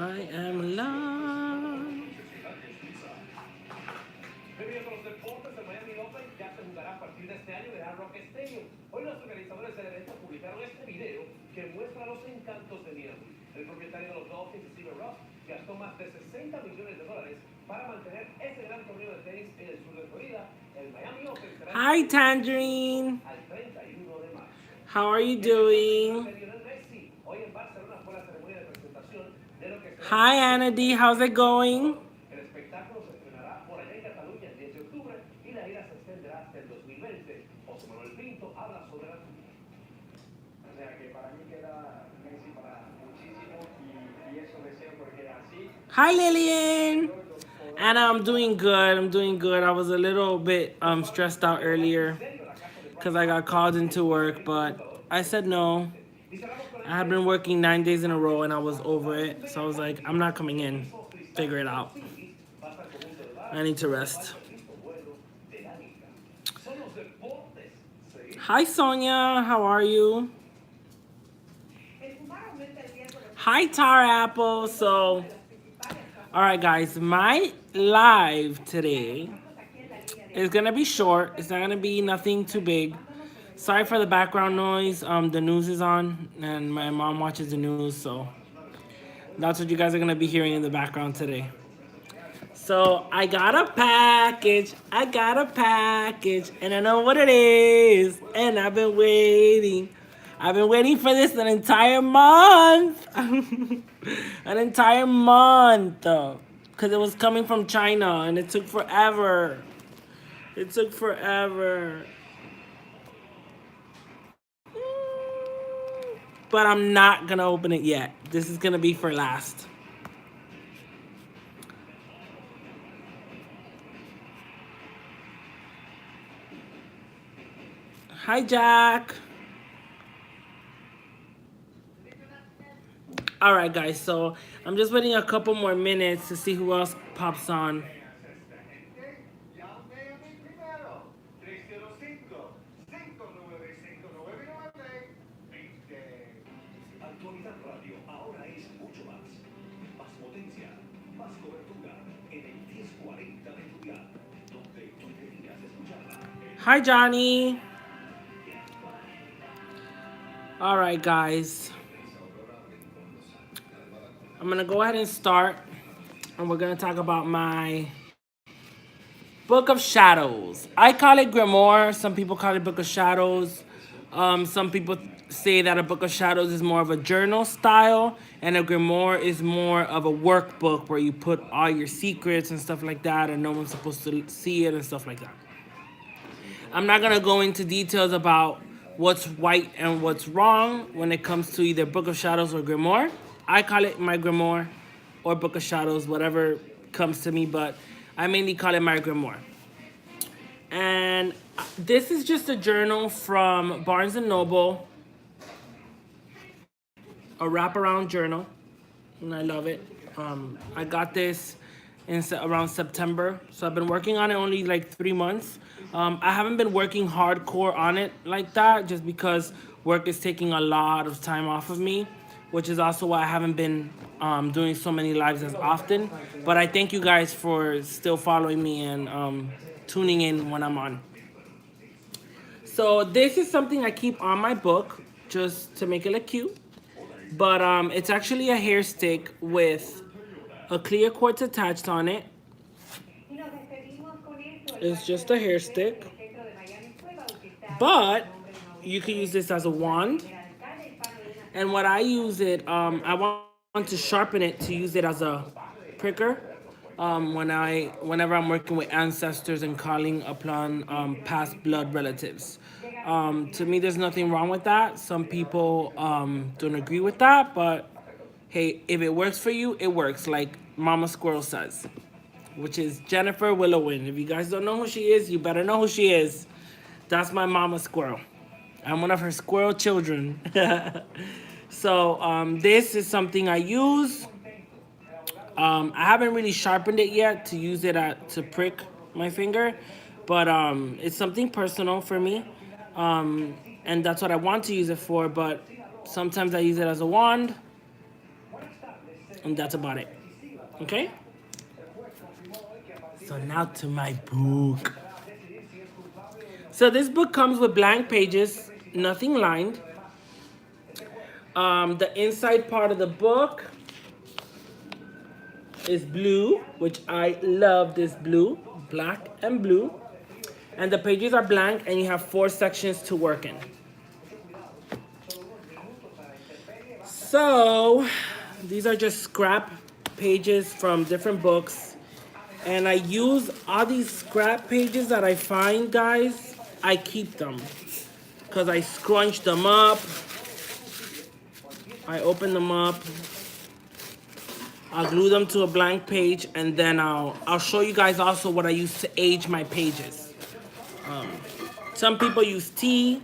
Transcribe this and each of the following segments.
I am love. Debido a los deportes, el Miami Open ya se jugará a partir de este año en el Hard Rock Stadium. Hoy los organizadores del evento publicaron este video que muestra los encantos de Miami. El propietario de los Dolphins, Steve Ross, gastó más de $60 millones para mantener ese gran torneo de tenis en el sur de Florida. El Miami Open será Hi, Tangerine. al 31 de marzo. How are you doing? Hoy en Barcelona fue la ceremonia de presentación de lo que será Hi, Anna D. How's it going? el espectáculo se estrenará por allá en Cataluña el 10 de octubre y la gira se extenderá hasta el 2020. José Manuel Pinto habla sobre la tuya. O sea que para mí queda Messi para muchísimo y eso deseo porque así. Hi, Lillian. Anna, I'm doing good. I'm doing good. I was a little bit stressed out earlier because I got called into work, but I said no. I had been working 9 days in a row and I was over it. So I was like, I'm not coming in. Figure it out. I need to rest. Hi, Sonia. How are you? Hi, Tar Apple. So, all right, guys, my live today is going to be short. It's not going to be nothing too big. Sorry for the background noise. The news is on, and my mom watches the news, so that's what you guys are going to be hearing in the background today. So I got a package. I got a package, and I know what it is. And I've been waiting. I've been waiting for this an entire month. An entire month. Because it was coming from China, and it took forever. It took forever. But I'm not going to open it yet. This is going to be for last. Hi, Jack. All right, guys. So I'm just waiting a couple more minutes to see who else pops on. Actualidad Radio ahora es mucho más. Más potencia, más cobertura en el 1040 de tu día, donde tú querías escucharla. Hi, Johnny. All right, guys. I'm going to go ahead and start. And we're going to talk about my Book of Shadows. I call it Grimoire. Some people call it Book of Shadows. Some people say that a Book of Shadows is more of a journal style, and a Grimoire is more of a workbook where you put all your secrets and stuff like that, and no one's supposed to see it and stuff like that. I'm not going to go into details about what's right and what's wrong when it comes to either Book of Shadows or Grimoire. I call it my Grimoire or Book of Shadows, whatever comes to me, but I mainly call it my Grimoire. And this is just a journal from Barnes & Noble, a wraparound journal, and I love it. I got this in around September, so I've been working on it only like 3 months. I haven't been working hardcore on it like that just because work is taking a lot of time off of me, which is also why I haven't been doing so many lives as often. But I thank you guys for still following me and tuning in when I'm on. So this is something I keep on my book just to make it look cute. But it's actually a hair stick with a clear quartz attached on it. It's just a hair stick. But you can use this as a wand. And what I use it, I want to sharpen it to use it as a pricker. Whenever I'm working with ancestors and calling upon past blood relatives. To me, there's nothing wrong with that. Some people don't agree with that, but hey, if it works for you, it works, like Mama Squirrel says, which is Jennifer Willowin. If you guys don't know who she is, you better know who she is. That's my Mama Squirrel. I'm one of her squirrel children. So this is something I use. I haven't really sharpened it yet to use it to prick my finger, but it's something personal for me, and that's what I want to use it for. But sometimes I use it as a wand, And that's about it. Okay? So now to my book. So this book comes with blank pages, nothing lined. The inside part of the book is blue, which I love this blue, black and blue. And the pages are blank and you have 4 sections to work in. So these are just scrap pages from different books. And I use all these scrap pages that I find, guys. I keep them because I scrunch them up. I open them up. I'll glue them to a blank page, and then I'll show you guys also what I use to age my pages. Some people use tea,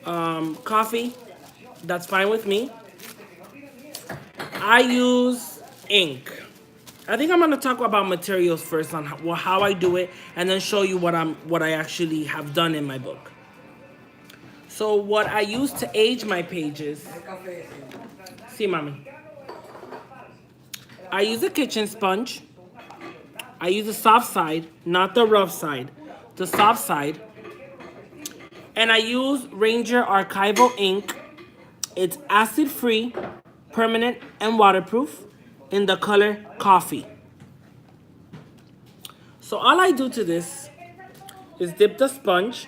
coffee. That's fine with me. I use ink. I think I'm gonna talk about materials first on how I do it, and then show you what I actually have done in my book. So what I use to age my pages. See, mommy. I use a kitchen sponge. I use the soft side, not the rough side, the soft side. And I use Ranger Archival ink. It's acid-free, permanent, and waterproof in the color coffee. So all I do to this is dip the sponge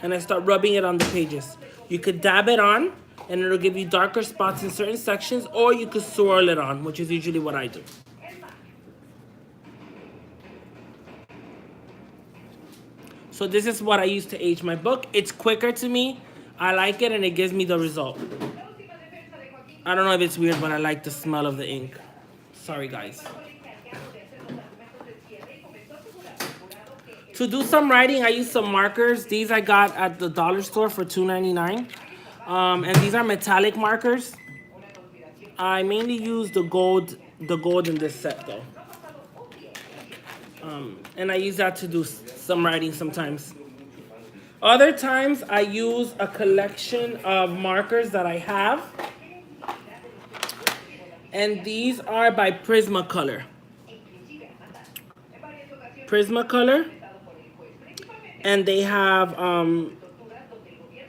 and I start rubbing it on the pages. You could dab it on and it'll give you darker spots in certain sections, or you could swirl it on, which is usually what I do. So this is what I use to age my book. It's quicker to me. I like it and it gives me the result. I don't know if it's weird, but I like the smell of the ink. Sorry, guys. To do some writing, I use some markers. These I got at the dollar store for $2.99. And these are metallic markers. I mainly use the gold in this set though. And I use that to do some writing sometimes. Other times I use a collection of markers that I have. And these are by Prismacolor. Prismacolor. And they have,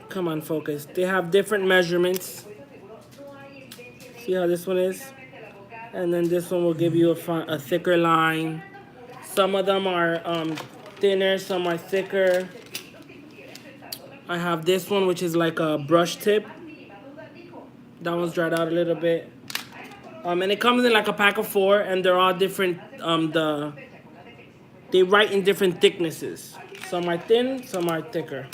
come on, focus. They have different measurements. See how this one is? And then this one will give you a thicker line. Some of them are thinner, some are thicker. I have this one, which is like a brush tip. That one's dried out a little bit. And it comes in like a pack of 4, and they're all different. They write in different thicknesses. Some are thin, some are thicker.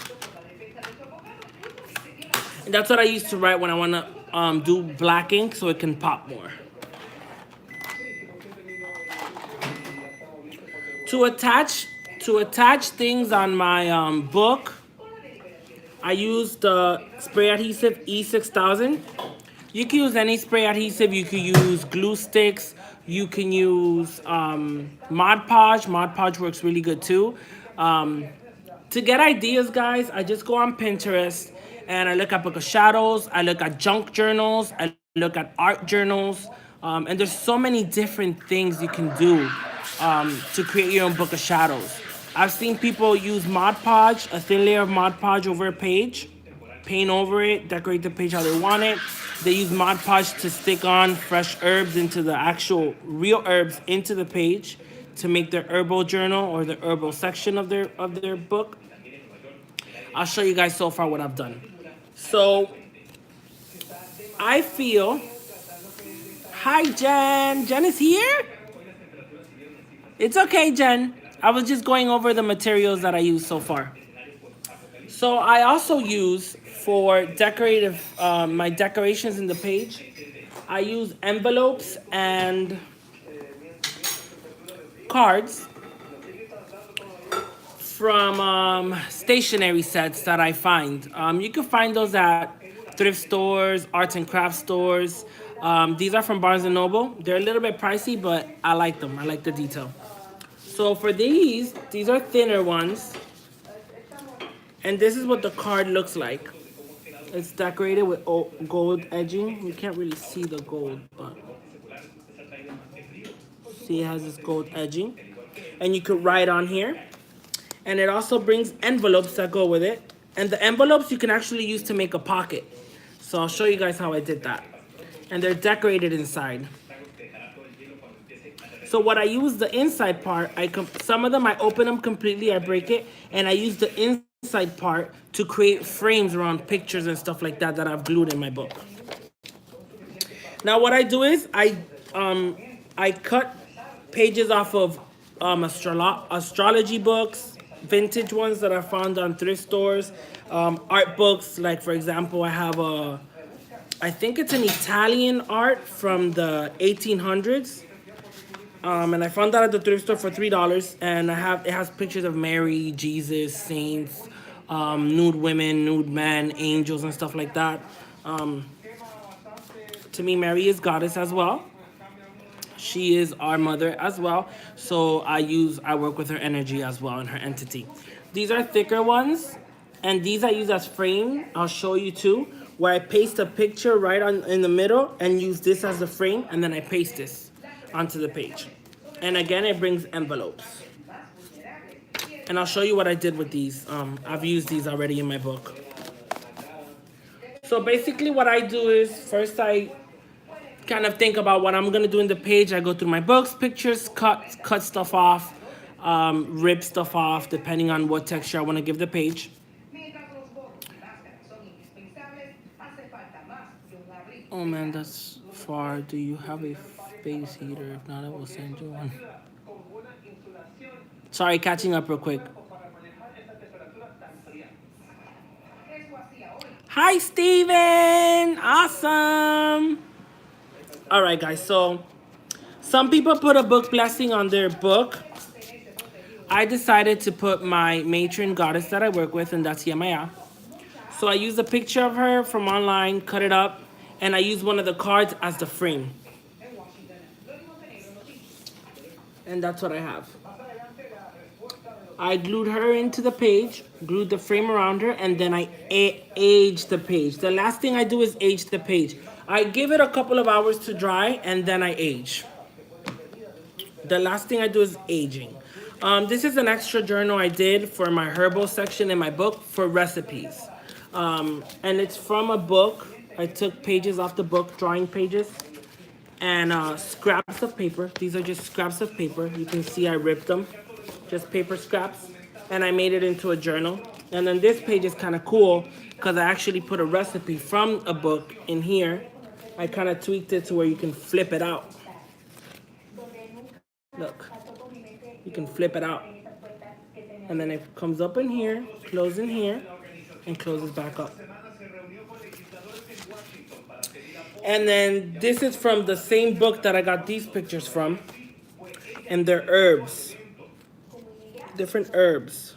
And that's what I use to write when I want to do black ink so it can pop more. To attach things on my book, I use the spray adhesive E6000. You can use any spray adhesive. You can use glue sticks. You can use Mod Podge. Mod Podge works really good too. To get ideas, guys, I just go on Pinterest and I look at Book of Shadows. I look at junk journals. I look at art journals. And there's so many different things you can do to create your own Book of Shadows. I've seen people use Mod Podge, a thin layer of Mod Podge over a page, paint over it, decorate the page how they want it. They use Mod Podge to stick on fresh herbs into the actual real herbs into the page to make their herbal journal or the herbal section of their book. I'll show you guys so far what I've done. So I feel, hi Jen, Jen is here? It's okay, Jen. I was just going over the materials that I use so far. So I also use for decorative, my decorations in the page, I use envelopes and cards from stationery sets that I find. You can find those at thrift stores, arts and crafts stores. These are from Barnes & Noble. They're a little bit pricey, but I like them. I like the detail. So for these are thinner ones. And this is what the card looks like. It's decorated with gold edging. You can't really see the gold, but See, it has this gold edging. And you could write on here. And it also brings envelopes that go with it. And the envelopes you can actually use to make a pocket. So I'll show you guys how I did that. And they're decorated inside. So what I use the inside part, some of them I open them completely, I break it, and I use the inside part to create frames around pictures and stuff like that that I've glued in my book. Now what I do is I cut pages off of astrology books, vintage ones that I found on thrift stores, art books. Like for example, I think it's an Italian art from the 1800s. And I found that at the thrift store for $3. And it has pictures of Mary, Jesus, saints, nude women, nude men, angels, and stuff like that. To me, Mary is goddess as well. She is our mother as well. So I work with her energy as well and her entity. These are thicker ones, and these I use as frame. I'll show you too, where I paste a picture right in the middle and use this as the frame, and then I paste this onto the page. And again, it brings envelopes. And I'll show you what I did with these. I've used these already in my book. So basically what I do is first I kind of think about what I'm gonna do in the page. I go through my books, pictures, cut stuff off, rip stuff off, depending on what texture I want to give the page. Oh man, that's far. Do you have a space heater? If not, I will send you one. Sorry, catching up real quick. Hi, Steven! Awesome! All right, guys, so some people put a book blessing on their book. I decided to put my matron goddess that I work with, and that's Yemaya. So I used a picture of her from online, cut it up, and I used one of the cards as the frame. And that's what I have. I glued her into the page, glued the frame around her, and then I aged the page. The last thing I do is age the page. I give it a couple of hours to dry, and then I age. The last thing I do is aging. This is an extra journal I did for my herbal section in my book for recipes. And it's from a book. I took pages off the book, drawing pages, and scraps of paper. These are just scraps of paper. You can see I ripped them, just paper scraps, and I made it into a journal. And then this page is kind of cool because I actually put a recipe from a book in here. I kind of tweaked it to where you can flip it out. Look, you can flip it out. And then it comes up in here, closes in here, and closes back up. And then this is from the same book that I got these pictures from. And they're herbs. Different herbs.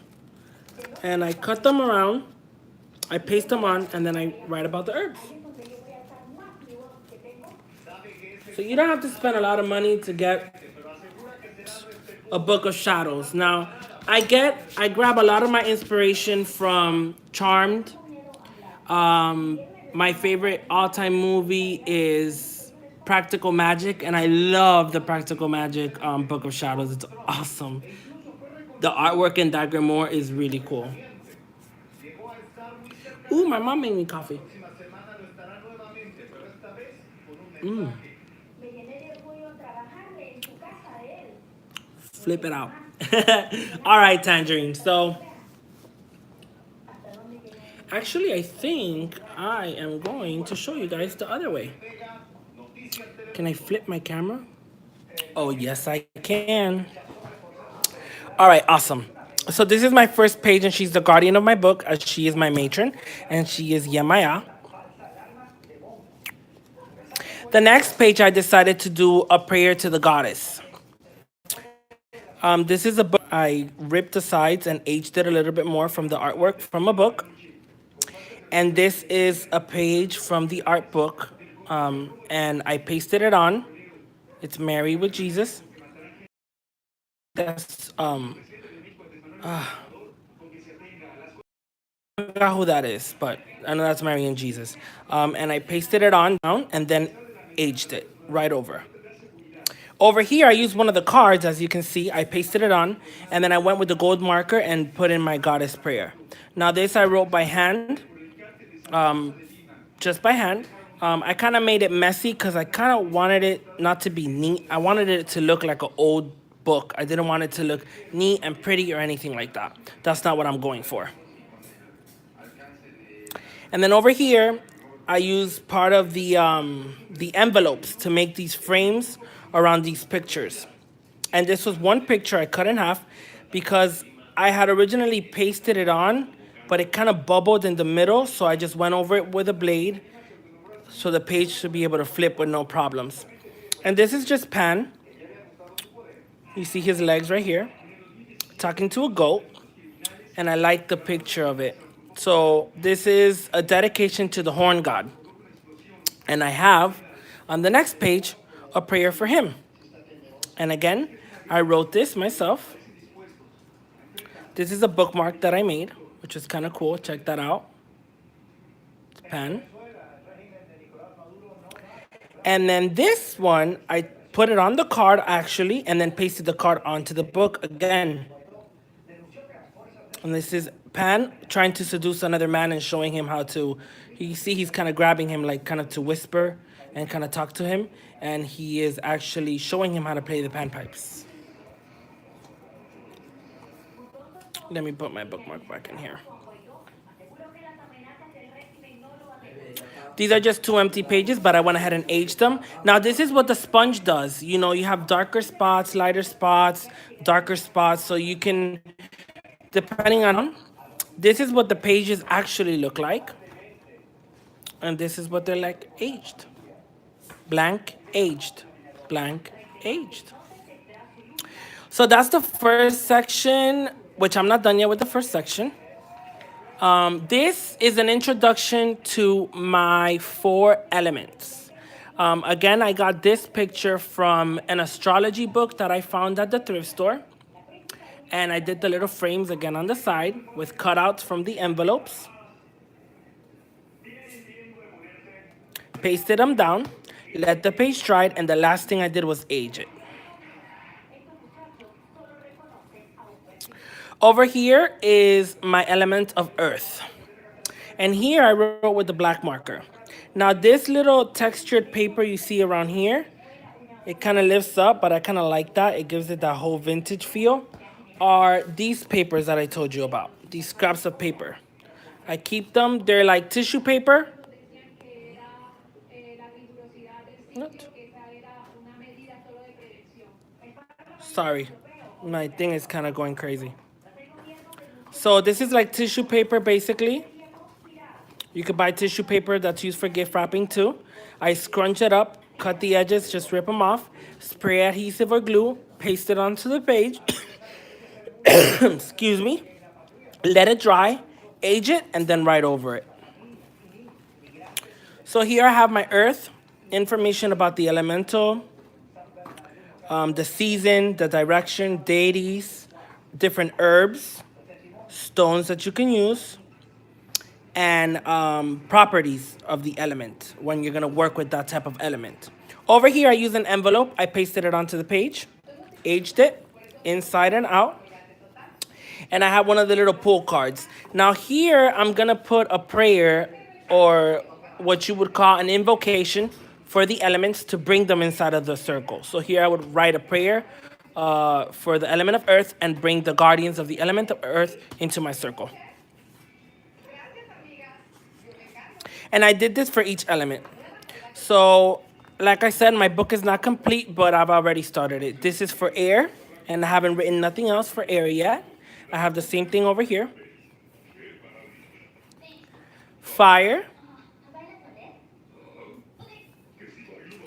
And I cut them around, I paste them on, and then I write about the herbs. So you don't have to spend a lot of money to get a book of shadows. Now, I grab a lot of my inspiration from Charmed. My favorite all-time movie is Practical Magic, and I love the Practical Magic Book of Shadows. It's awesome. The artwork in that grimoire is really cool. Ooh, my mom made me coffee. Flip it out. All right, Tangerine. So, actually, I think I am going to show you guys the other way. Can I flip my camera? Oh, yes, I can. All right, awesome. So this is my first page, and she's the guardian of my book, as she is my matron, and she is Yemaya. The next page, I decided to do a prayer to the goddess. This is a book. I ripped the sides and aged it a little bit more from the artwork from a book. And this is a page from the art book, and I pasted it on. It's Mary with Jesus. That's I forgot who that is, but I know that's Mary and Jesus. And I pasted it on down and then aged it right over. Over here, I used one of the cards, as you can see. I pasted it on, and then I went with the gold marker and put in my goddess prayer. Now, this I wrote by hand, um, just by hand. I kind of made it messy because I kind of wanted it not to be neat. I wanted it to look like an old book. I didn't want it to look neat and pretty or anything like that. That's not what I'm going for. And then over here, I use part of the envelopes to make these frames around these pictures. And this was one picture I cut in half because I had originally pasted it on, but it kind of bubbled in the middle, so I just went over it with a blade so the page should be able to flip with no problems. And this is just Pan. You see his legs right here, talking to a goat, and I like the picture of it. So this is a dedication to the horn god. And I have on the next page a prayer for him. And again, I wrote this myself. This is a bookmark that I made, which is kind of cool. Check that out. It's Pan. And then this one, I put it on the card actually, and then pasted the card onto the book again. And this is Pan trying to seduce another man and showing him how to. You see, he's kind of grabbing him, like kind of to whisper and kind of talk to him. And he is actually showing him how to play the panpipes. Let me put my bookmark back in here. These are just two empty pages, but I went ahead and aged them. Now, this is what the sponge does. You know, you have darker spots, lighter spots, darker spots, so you can, depending on, this is what the pages actually look like. And this is what they're like aged. Blank, aged. Blank, aged. So that's the first section, which I'm not done yet with the first section. This is an introduction to my 4 elements. Again, I got this picture from an astrology book that I found at the thrift store. And I did the little frames again on the side with cutouts from the envelopes. Pasted them down, let the page dry, and the last thing I did was age it. Over here is my element of earth. And here I wrote with the black marker. Now this little textured paper you see around here, it kind of lifts up, but I kind of like that. It gives it that whole vintage feel. Are these papers that I told you about, these scraps of paper. I keep them, they're like tissue paper. What? Sorry, my thing is kind of going crazy. So this is like tissue paper basically. You could buy tissue paper that's used for gift wrapping too. I scrunch it up, cut the edges, just rip them off, spray adhesive or glue, paste it onto the page. Excuse me. Let it dry, age it, and then write over it. So here I have my earth, information about the elemental, the season, the direction, deities, different herbs, stones that you can use, and properties of the element when you're gonna work with that type of element. Over here, I use an envelope. I pasted it onto the page, aged it inside and out. And I have one of the little pull cards. Now here, I'm gonna put a prayer or what you would call an invocation for the elements to bring them inside of the circle. So here I would write a prayer for the element of earth and bring the guardians of the element of earth into my circle. And I did this for each element. So, like I said, my book is not complete, but I've already started it. This is for air, and I haven't written nothing else for air yet. I have the same thing over here. Fire.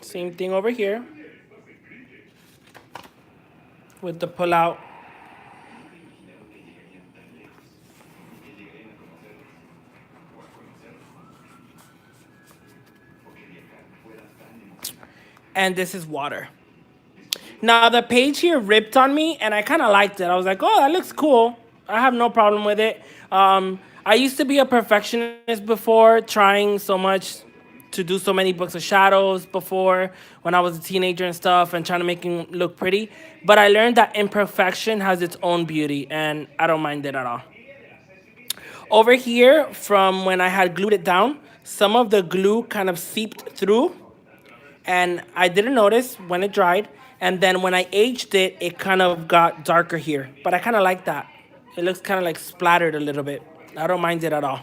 Same thing over here. With the pull out. And this is water. Now the page here ripped on me and I kind of liked it. I was like, oh, that looks cool. I have no problem with it. I used to be a perfectionist before, trying so much to do so many books of shadows before when I was a teenager and stuff and trying to make them look pretty. But I learned that imperfection has its own beauty and I don't mind it at all. Over here, from when I had glued it down, some of the glue kind of seeped through and I didn't notice when it dried. And then when I aged it, it kind of got darker here. But I kind of like that. It looks kind of like splattered a little bit. I don't mind it at all.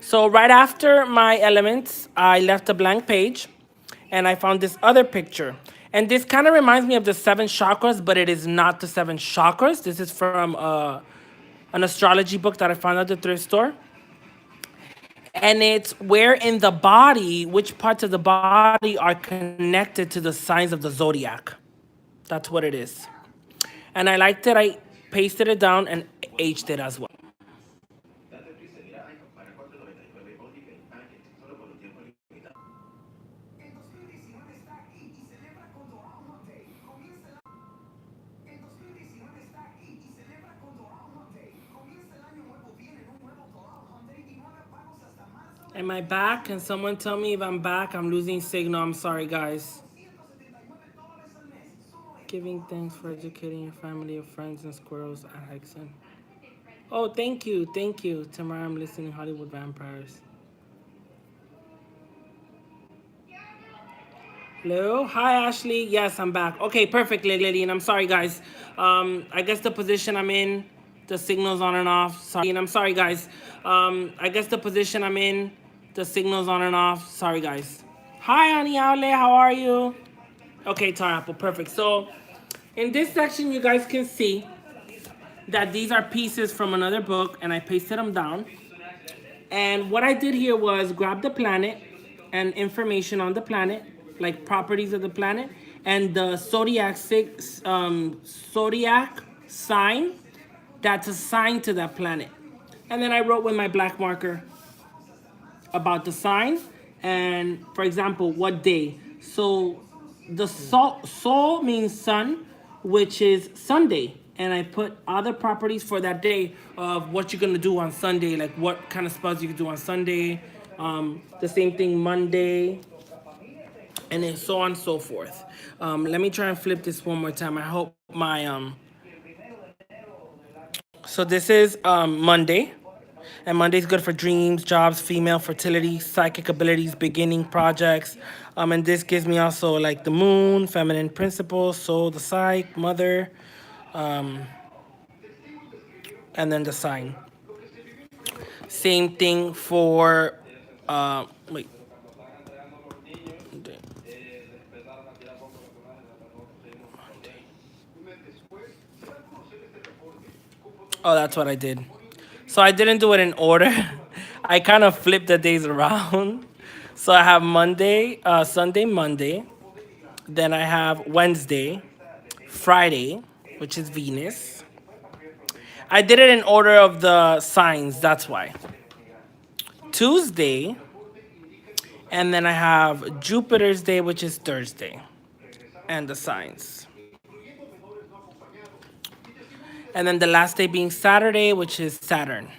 So right after my elements, I left a blank page and I found this other picture. And this kind of reminds me of the seven chakras, but it is not the seven chakras. This is from an astrology book that I found at the thrift store. And it's where in the body, which parts of the body are connected to the signs of the zodiac. That's what it is. And I liked it. I pasted it down and aged it as well. Am I back? Can someone tell me if I'm back? I'm losing signal. I'm sorry, guys. Giving thanks for educating your family of friends and squirrels at Hexen. Oh, thank you. Thank you. Tomorrow I'm listening to Hollywood Vampires. Hello? Hi, Ashley. Yes, I'm back. Okay, perfect, lady. And I'm sorry, guys. I guess the position I'm in, the signal's on and off. Sorry, and I'm sorry, guys. I guess the position I'm in, the signal's on and off. Sorry, guys. Hi, Honey Outlet. How are you? Okay, Tar Apple. Perfect. So, in this section, you guys can see that these are pieces from another book, and I pasted them down. And what I did here was grab the planet and information on the planet, like properties of the planet, and the zodiac sign that's assigned to that planet. And then I wrote with my black marker about the sign and, for example, what day. So the sol means sun, which is Sunday. And I put other properties for that day of what you're gonna do on Sunday, like what kind of spells you can do on Sunday. The same thing Monday, and then so on and so forth. Let me try and flip this one more time. I hope my So this is Monday. And Monday's good for dreams, jobs, female, fertility, psychic abilities, beginning projects. And this gives me also like the moon, feminine principles, soul, the psych, mother, and then the sign. Same thing for, wait. Oh, that's what I did. So I didn't do it in order. I kind of flipped the days around. So I have Monday, Sunday, Monday. Then I have Wednesday, Friday, which is Venus. I did it in order of the signs, that's why. Tuesday, and then I have Jupiter's day, which is Thursday, and the signs. And then the last day being Saturday, which is Saturn.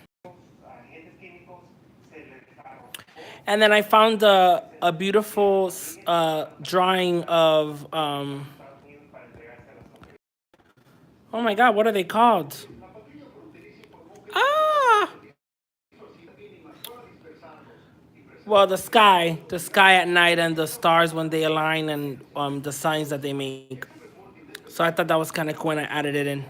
And then I found a beautiful drawing of, oh my God, what are they called? Ah! Well, the sky at night and the stars when they align and the signs that they make. So I thought that was kind of cool and I added it in.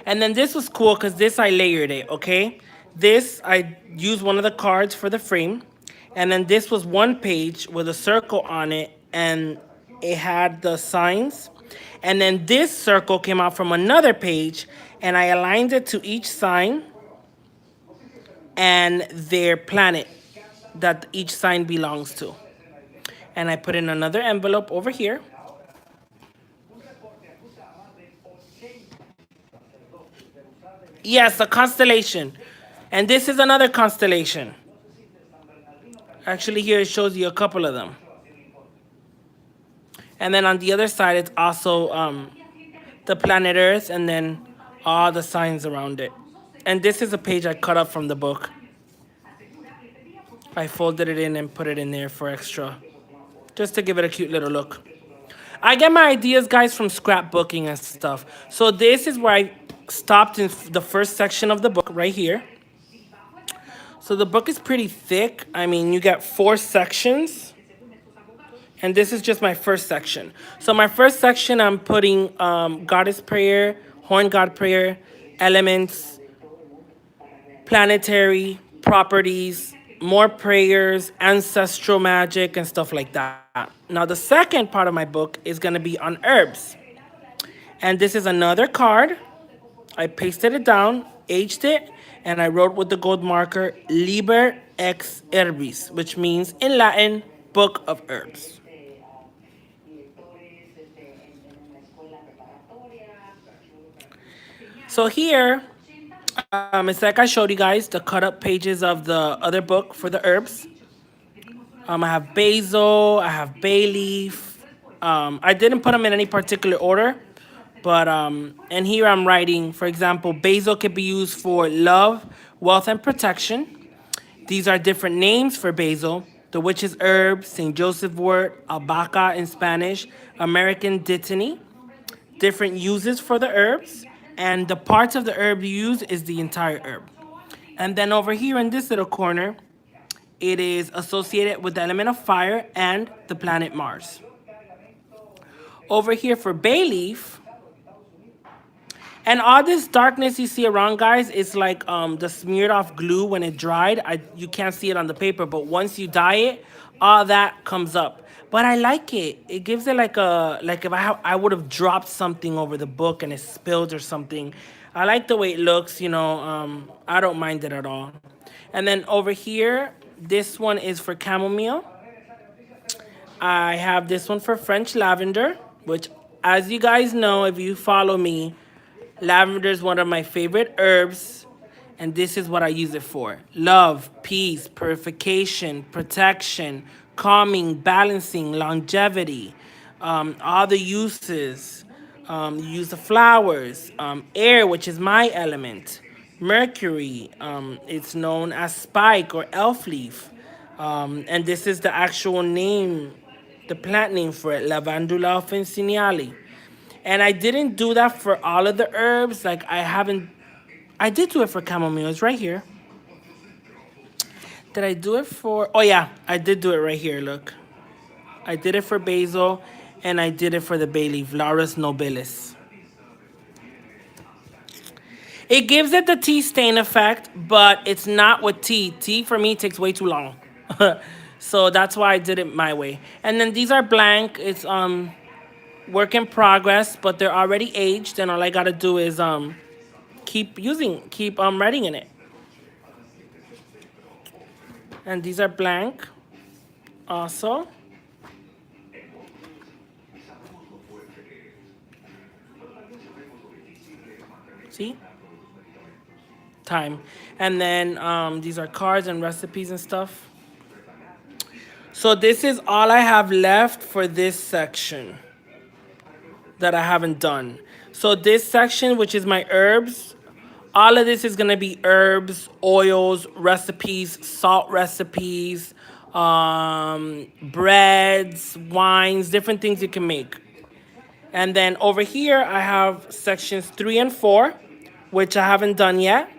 And then this was cool because this I layered it, okay? This, I used one of the cards for the frame. And then this was one page with a circle on it and it had the signs. And then this circle came out from another page and I aligned it to each sign and their planet that each sign belongs to. And I put in another envelope over here. Yes, a constellation. And this is another constellation. Actually, here it shows you a couple of them. And then on the other side, it's also the planet Earth and then all the signs around it. And this is a page I cut up from the book. I folded it in and put it in there for extra, just to give it a cute little look. I get my ideas, guys, from scrapbooking and stuff. So this is where I stopped in the first section of the book right here. So the book is pretty thick. I mean, you get 4 sections, and this is just my first section. So my first section, I'm putting Goddess Prayer, Horn God Prayer, elements, planetary properties, more prayers, ancestral magic, and stuff like that. Now, the second part of my book is going to be on herbs. And this is another card. I pasted it down, aged it, and I wrote with the gold marker Liber ex Herbis, which means in Latin, Book of Herbs. So here, it's like I showed you guys the cut up pages of the other book for the herbs. I have basil, I have bay leaf. I didn't put them in any particular order, but and here I'm writing, for example, basil can be used for love, wealth, and protection. These are different names for basil: the witch's herb, St. Joseph wort, albahaca in Spanish, American dittany. Different uses for the herbs, and the parts of the herb you use is the entire herb. And then over here in this little corner, it is associated with the element of fire and the planet Mars. Over here for bay leaf, and all this darkness you see around, guys, it's like the smeared off glue when it dried. You can't see it on the paper, but once you dye it, all that comes up. But I like it. It gives it like if I would have dropped something over the book and it spilled or something. I like the way it looks. I don't mind it at all. And then over here, this one is for chamomile. I have this one for French lavender, which, as you guys know, if you follow me, lavender is one of my favorite herbs, and this is what I use it for: love, peace, purification, protection, calming, balancing, longevity, all the uses. You use the flowers, air, which is my element, mercury, it's known as spike or elf leaf, and this is the actual name, the plant name for it, Lavandula officinale. And I didn't do that for all of the herbs. Like I did do it for chamomile. It's right here. Did I do it for? Oh yeah, I did do it right here. Look, I did it for basil, and I did it for the bay leaf, Laurus nobilis. It gives it the tea stain effect, but it's not with tea. Tea for me takes way too long. So that's why I did it my way. And then these are blank. It's work in progress, but they're already aged, and all I gotta do is keep writing in it. And these are blank also. See? Time. And then these are cards and recipes and stuff. So this is all I have left for this section that I haven't done. So this section, which is my herbs, all of this is gonna be herbs, oils, recipes, salt recipes, breads, wines, different things you can make. And then over here, I have sections 3 and 4, which I haven't done yet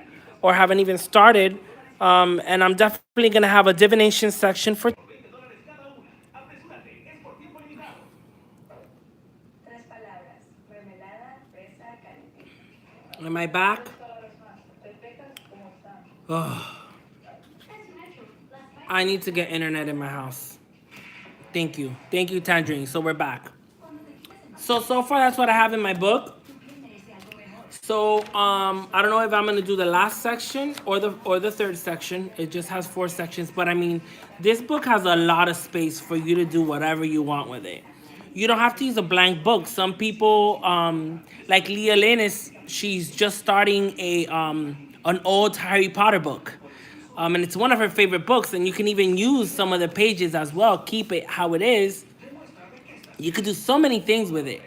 or haven't even started. And I'm definitely gonna have a divination section for. Am I back? Oh, I need to get internet in my house. Thank you. Thank you, Tangerine. So we're back. So far that's what I have in my book. So I don't know if I'm gonna do the last section or the third section. It just has 4 sections, but I mean, this book has a lot of space for you to do whatever you want with it. You don't have to use a blank book. Some people, like Leah Lynn, she's just starting an old Harry Potter book. And it's one of her favorite books, and you can even use some of the pages as well. Keep it how it is. You could do so many things with it.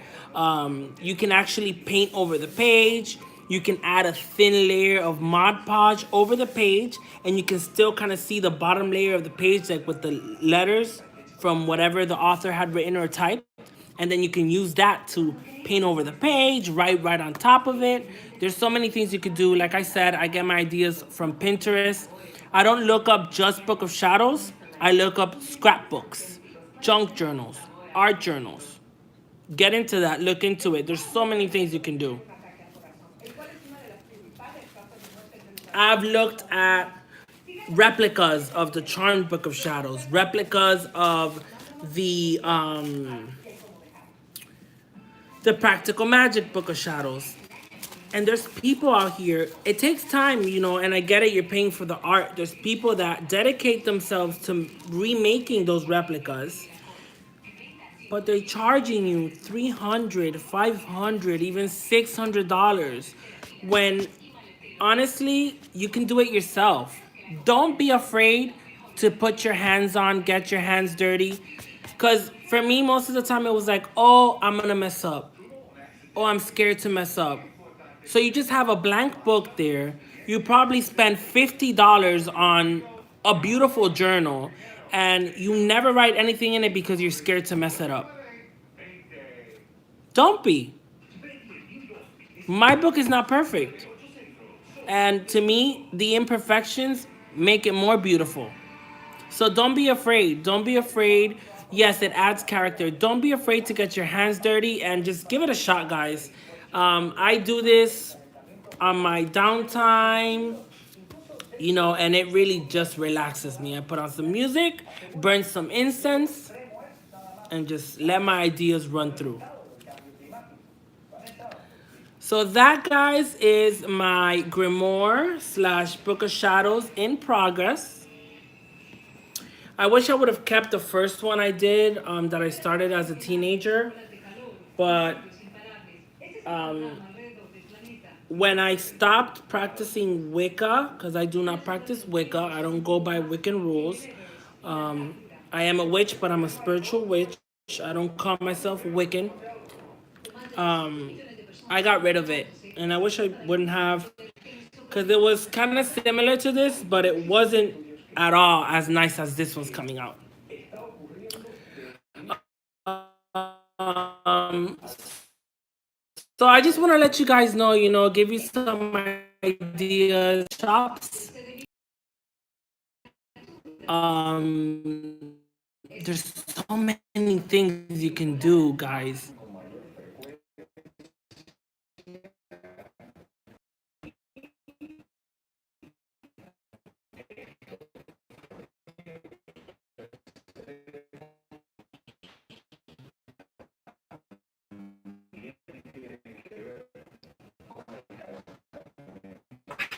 You can actually paint over the page. You can add a thin layer of Mod Podge over the page, and you can still kind of see the bottom layer of the page, like with the letters from whatever the author had written or typed. And then you can use that to paint over the page, write right on top of it. There's so many things you could do. Like I said, I get my ideas from Pinterest. I don't look up just Book of Shadows. I look up scrapbooks, junk journals, art journals. Get into that, look into it. There's so many things you can do. I've looked at replicas of the Charmed Book of Shadows, replicas of the the Practical Magic Book of Shadows. And there's people out here, it takes time, you know, and I get it, you're paying for the art. There's people that dedicate themselves to remaking those replicas, but they're charging you $300, $500, even $600 when honestly, you can do it yourself. Don't be afraid to put your hands on, get your hands dirty. Because for me, most of the time, it was like, oh, I'm going to mess up. Oh, I'm scared to mess up. So you just have a blank book there. You probably spend $50 on a beautiful journal, and you never write anything in it because you're scared to mess it up. Don't be. My book is not perfect. And to me, the imperfections make it more beautiful. So don't be afraid. Don't be afraid. Yes, it adds character. Don't be afraid to get your hands dirty and just give it a shot, guys. I do this on my downtime, you know, and it really just relaxes me. I put on some music, burn some incense, and just let my ideas run through. So that, guys, is my grimoire slash Book of Shadows in progress. I wish I would have kept the first one I did that I started as a teenager. But when I stopped practicing Wicca, because I do not practice Wicca, I don't go by Wiccan rules. I am a witch, but I'm a spiritual witch. I don't call myself Wiccan. I got rid of it. And I wish I wouldn't have, because it was kind of similar to this, but it wasn't at all as nice as this one's coming out. Um, so I just want to let you guys know, you know, give you some ideas, shops. Um, there's so many things you can do, guys.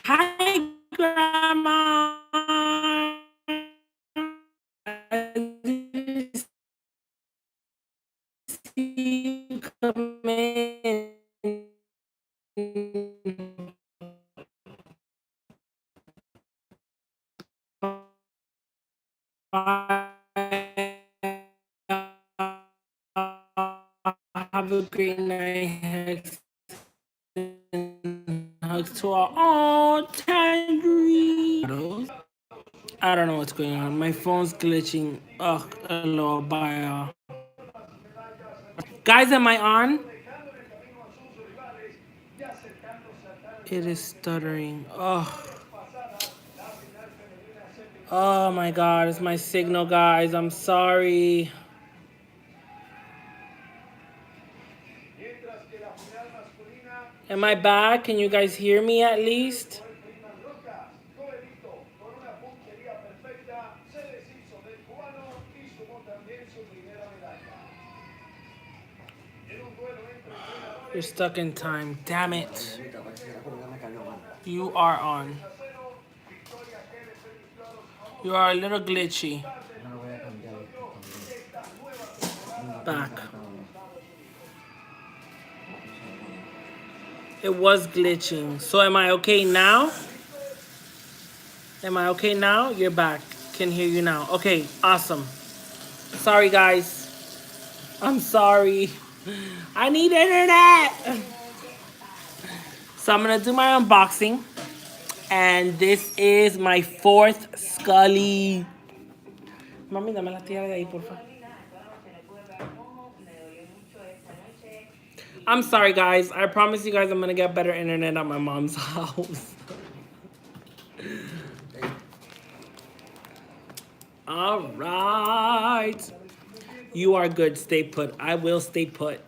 Hi, Grandma. I see you come in. Have a great night. Hugs to all. Oh, Tangerine. I don't know what's going on. My phone's glitching. Ugh, hello, bye. Guys, am I on? It is stuttering. Oh my god, it's my signal, guys. I'm sorry. Am I back? Can you guys hear me at least? You're stuck in time. Damn it. You are on. You are a little glitchy. Back. It was glitching. So am I okay now? Am I okay now? You're back. Can hear you now. Okay, awesome. Sorry, guys. I'm sorry. I need internet. So I'm gonna do my unboxing, and this is my fourth Scully. Mami, dame la tía de ahí, por favor. I'm sorry, guys. I promise you guys I'm gonna get better internet at my mom's house. All right. You are good. Stay put. I will stay put.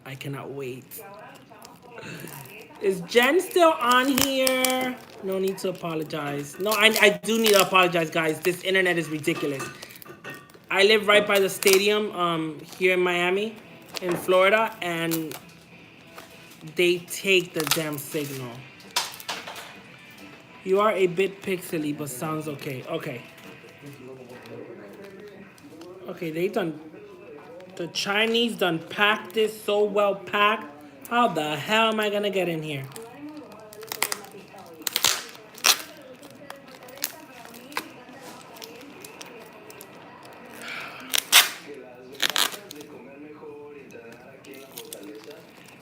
I cannot wait. Is Jen still on here? No need to apologize. No, I do need to apologize, guys. This internet is ridiculous. I live right by the stadium here in Miami, in Florida, and they take the damn signal. You are a bit pixely, but sounds okay. Okay. Okay, they done. The Chinese done packed this so well packed. How the hell am I gonna get in here?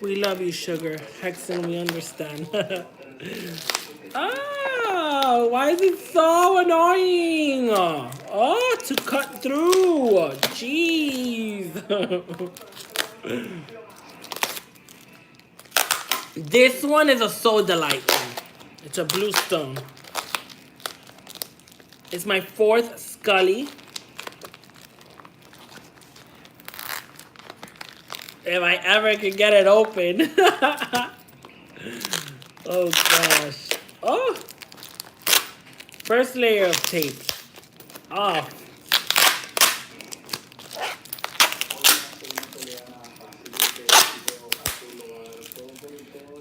We love you, sugar. Hexen, we understand. Ah, why is it so annoying? Oh, to cut through. Jeez. This one is a soda light one. It's a blue stone. It's my fourth Scully. If I ever could get it open. Oh gosh. Oh. First layer of tape. Oh.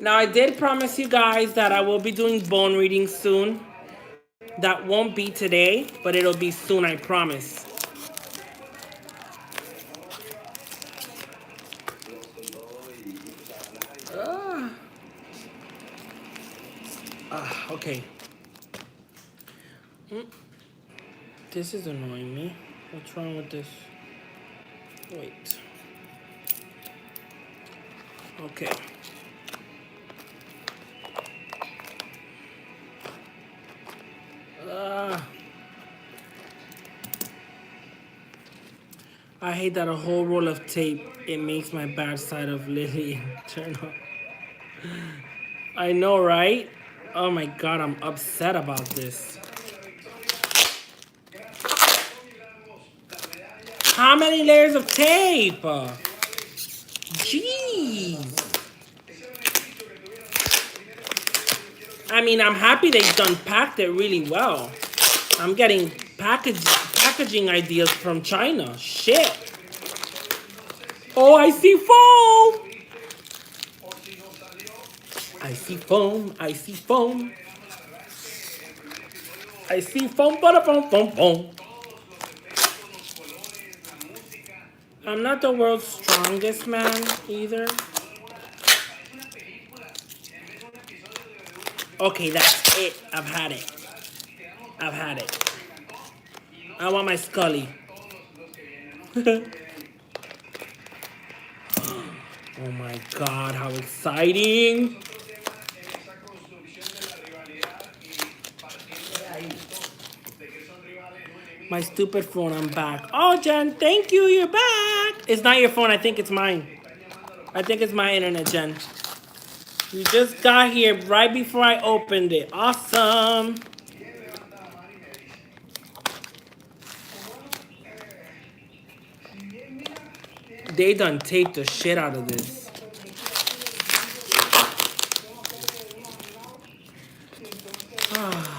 Now I did promise you guys that I will be doing bone reading soon. That won't be today, but it'll be soon, I promise. Okay. This is annoying me. What's wrong with this? Wait. Okay. I hate that a whole roll of tape, it makes my bad side of Lily turn on. I know, right? Oh my god, I'm upset about this. How many layers of tape? Jeez. I mean, I'm happy they've done packed it really well. I'm getting packaging ideas from China. Shit. Oh, I see foam. I see foam. I see foam. I see foam. Foam, foam, foam. I'm not the world's strongest man either. Okay, that's it. I've had it. I've had it. I want my Scully. Oh my god, how exciting. My stupid phone, I'm back. Oh, Jen, thank you, you're back. It's not your phone, I think it's mine. I think it's my internet, Jen. You just got here right before I opened it. Awesome. They done taped the shit out of this. Ah.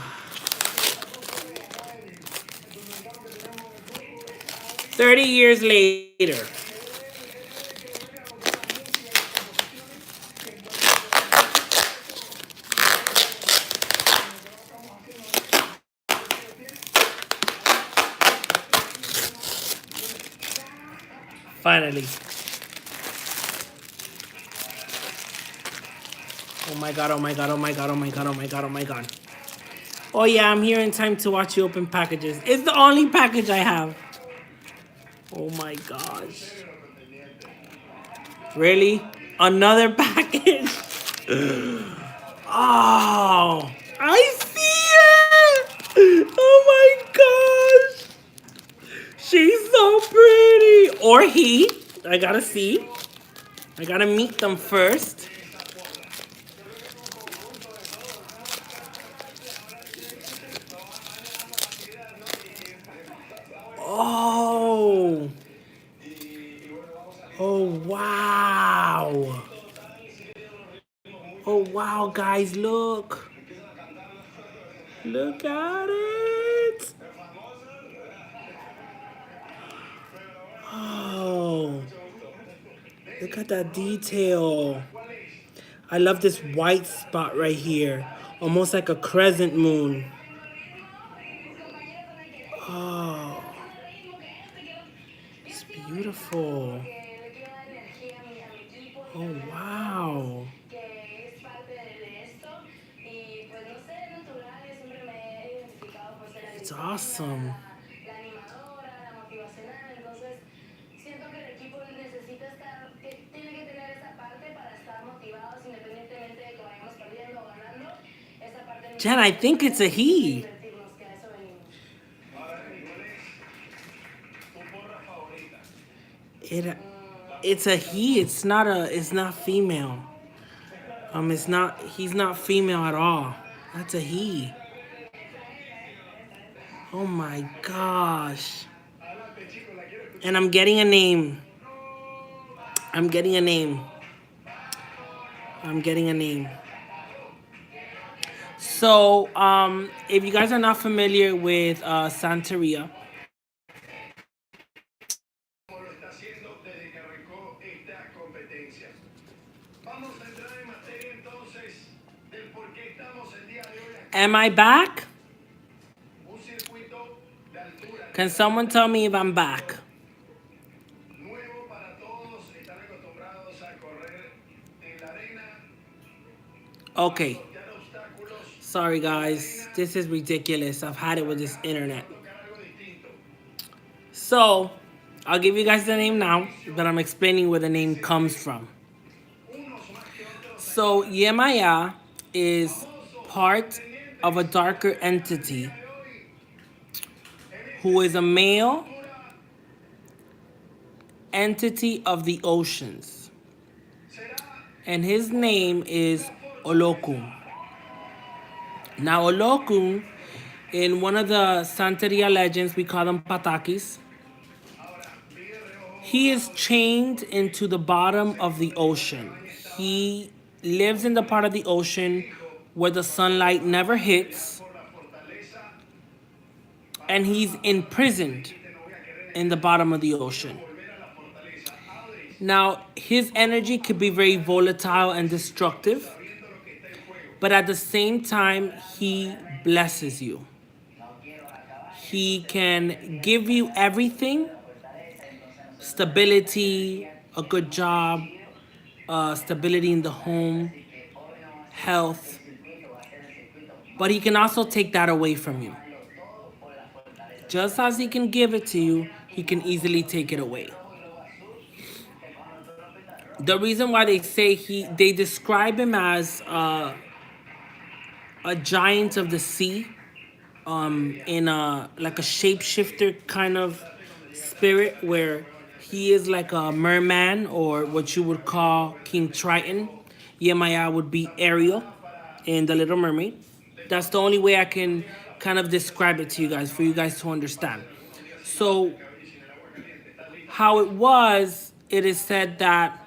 30 years later. Finally. Oh my god, oh my god, oh my god, oh my god, oh my god, oh my god. Oh yeah, I'm here in time to watch you open packages. It's the only package I have. Oh my gosh. Really? Another package? Oh, I see it. Oh my gosh. She's so pretty. Or he. I gotta see. I gotta meet them first. Oh. Oh, wow. Oh, wow, guys, look. Look at it. Oh, look at that detail. I love this white spot right here. Almost like a crescent moon. Oh, it's beautiful. Oh, wow. It's awesome. Jen, I think it's a he. It, it's a he. It's not female. It's not. He's not female at all. That's a he. Oh my gosh. And I'm getting a name. I'm getting a name. I'm getting a name. So, if you guys are not familiar with Santeria, am I back? Can someone tell me if I'm back? Okay. Sorry, guys. This is ridiculous. I've had it with this internet. So, I'll give you guys the name now, but I'm explaining where the name comes from. So, Yemaya is part of a darker entity who is a male entity of the oceans. And his name is Olokun. Now, Olokun, in one of the Santeria legends, we call them patakis. He is chained into the bottom of the ocean. He lives in the part of the ocean where the sunlight never hits, and he's imprisoned in the bottom of the ocean. Now, his energy could be very volatile and destructive, but at the same time, he blesses you. He can give you everything: stability, a good job, stability in the home, health. But he can also take that away from you. Just as he can give it to you, he can easily take it away. The reason why they say they describe him as a giant of the sea, in a like a shapeshifter kind of spirit, where he is like a merman, or what you would call King Triton. Yemaya would be Ariel in The Little Mermaid. That's the only way I can kind of describe it to you guys, for you guys to understand. So, how it is said that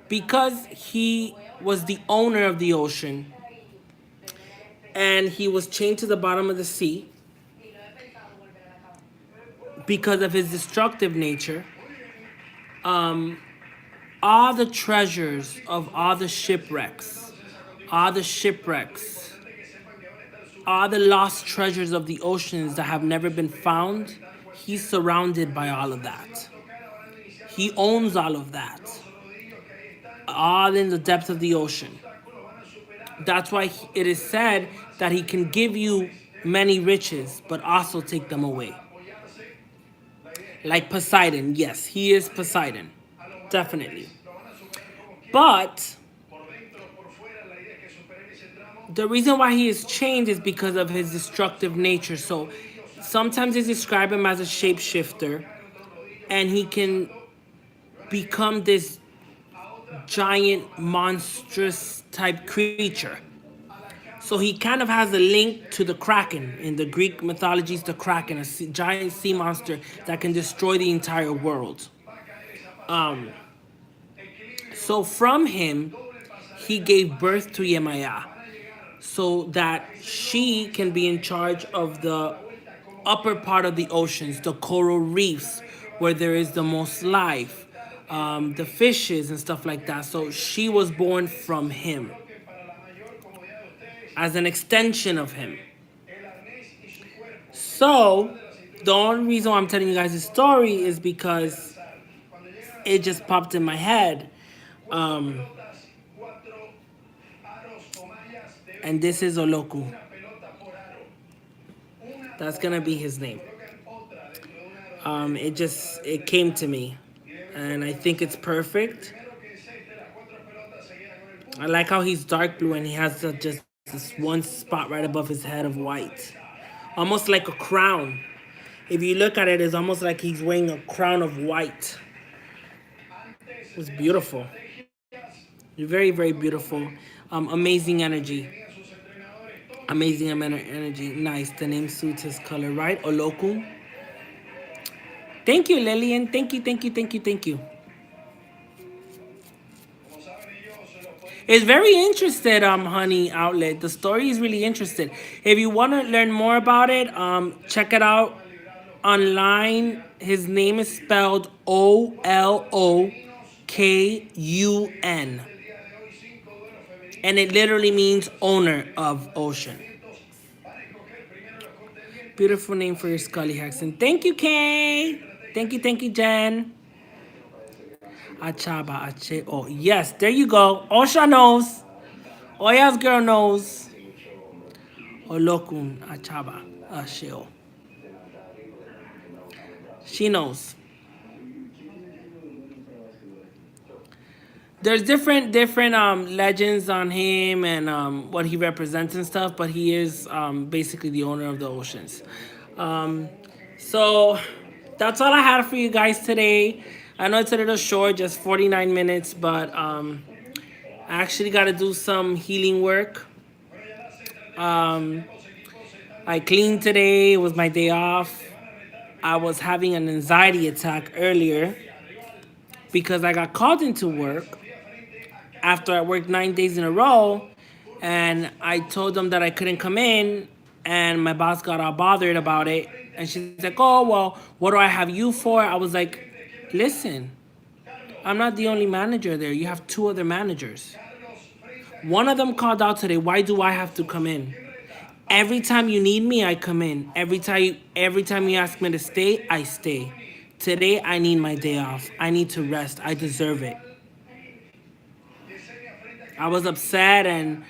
because he was the owner of the ocean and he was chained to the bottom of the sea because of his destructive nature, all the treasures of all the shipwrecks, all the lost treasures of the oceans that have never been found, he's surrounded by all of that. He owns all of that, all in the depths of the ocean. That's why it is said that he can give you many riches, but also take them away. Like Poseidon, yes, he is Poseidon, definitely. But The reason why he is changed is because of his destructive nature. So sometimes they describe him as a shapeshifter, and he can become this giant, monstrous type creature. So he kind of has a link to the Kraken. In the Greek mythology, the Kraken, a giant sea monster that can destroy the entire world. Um, so from him, he gave birth to Yemaya, so that she can be in charge of the upper part of the oceans, the coral reefs, where there is the most life, the fishes and stuff like that. So she was born from him as an extension of him. So the only reason why I'm telling you guys this story is because it just popped in my head. Um, and this is Oloku. That's gonna be his name. It came to me, and I think it's perfect. I like how he's dark blue and he has just this one spot right above his head of white, almost like a crown. If you look at it, it's almost like he's wearing a crown of white. It's beautiful. Very, very beautiful. Amazing energy. Amazing amount of energy. Nice. The name suits his color, right? Oloku. Thank you, Lillian. Thank you, thank you, thank you, thank you. It's very interested, Honey Outlet. The story is really interested. If you want to learn more about it, check it out online. His name is spelled Olokun, and it literally means owner of ocean. Beautiful name for your Scully Hexen. Thank you, Kay. Thank you, Jen. Achaba Ache. Oh, yes, there you go. Osha knows. Oya's girl knows. Olokun Achaba Asheo. She knows. There's different legends on him and what he represents and stuff, but he is basically the owner of the oceans. Um, so that's all I had for you guys today. I know it's a little short, just 49 minutes, but I actually got to do some healing work. Um, I cleaned today. It was my day off. I was having an anxiety attack earlier because I got called into work after I worked 9 days in a row, and I told them that I couldn't come in, and my boss got all bothered about it, and she's like, "Oh well, what do I have you for?" I was like, "Listen, I'm not the only manager there. You have two other managers. One of them called out today. Why do I have to come in? Every time you need me, I come in. Every time you ask me to stay, I stay. Today, I need my day off. I need to rest. I deserve it." I was upset, and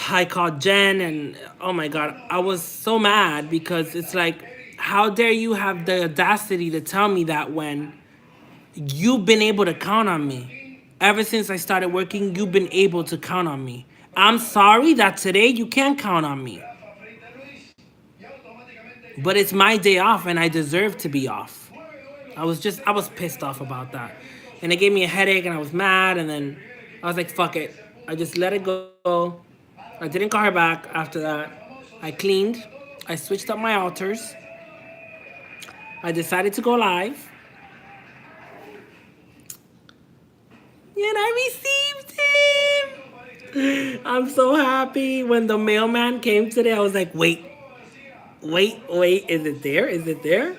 I called Jen, and oh my God, I was so mad because it's like, how dare you have the audacity to tell me that when you've been able to count on me. Ever since I started working, you've been able to count on me. I'm sorry that today you can't count on me. But it's my day off and I deserve to be off. I was pissed off about that. And it gave me a headache and I was mad, and then I was like, fuck it. I just let it go. I didn't call her back after that. I cleaned. I switched up my altars. I decided to go live. And I received him. I'm so happy. When the mailman came today, I was like, wait. Is it there? Is it there?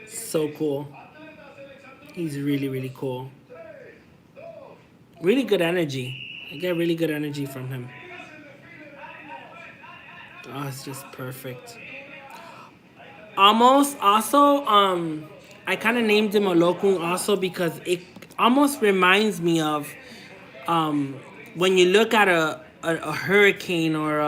So cool. He's really, really cool. Really good energy. I get really good energy from him. Oh, it's just perfect. Almost also, I kind of named him Olokun also because it almost reminds me of when you look at a hurricane, or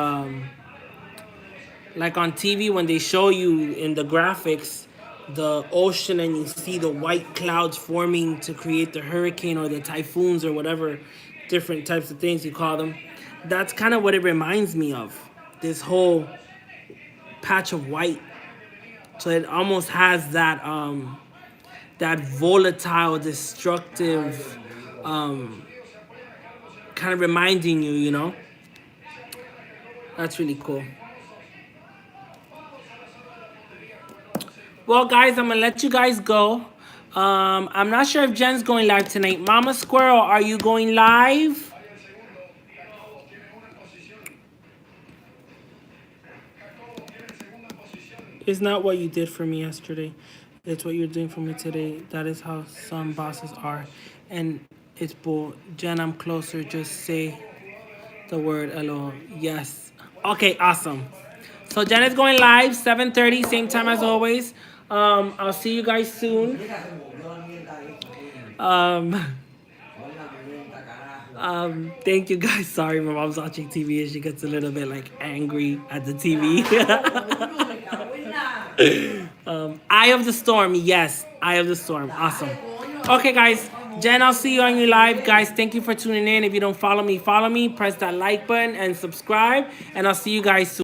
like on TV when they show you in the graphics the ocean and you see the white clouds forming to create the hurricane or the typhoons or whatever different types of things you call them. That's kind of what it reminds me of. This whole patch of white. So it almost has that volatile, destructive, kind of reminding you, you know. That's really cool. Well, guys, I'm gonna let you guys go. I'm not sure if Jen's going live tonight. Mama Squirrel, are you going live? It's not what you did for me yesterday. It's what you're doing for me today. That is how some bosses are. And it's bull. Jen, I'm closer. Just say the word hello. Yes. Okay, awesome. So Jen is going live, 7:30, same time as always. I'll see you guys soon. Um, thank you guys. Sorry, my mom's watching TV and she gets a little bit like angry at the TV. Eye of the Storm, yes. Eye of the Storm. Awesome. Okay, guys. Jen, I'll see you on your live. Guys, thank you for tuning in. If you don't follow me, press that like button and subscribe. And I'll see you guys soon.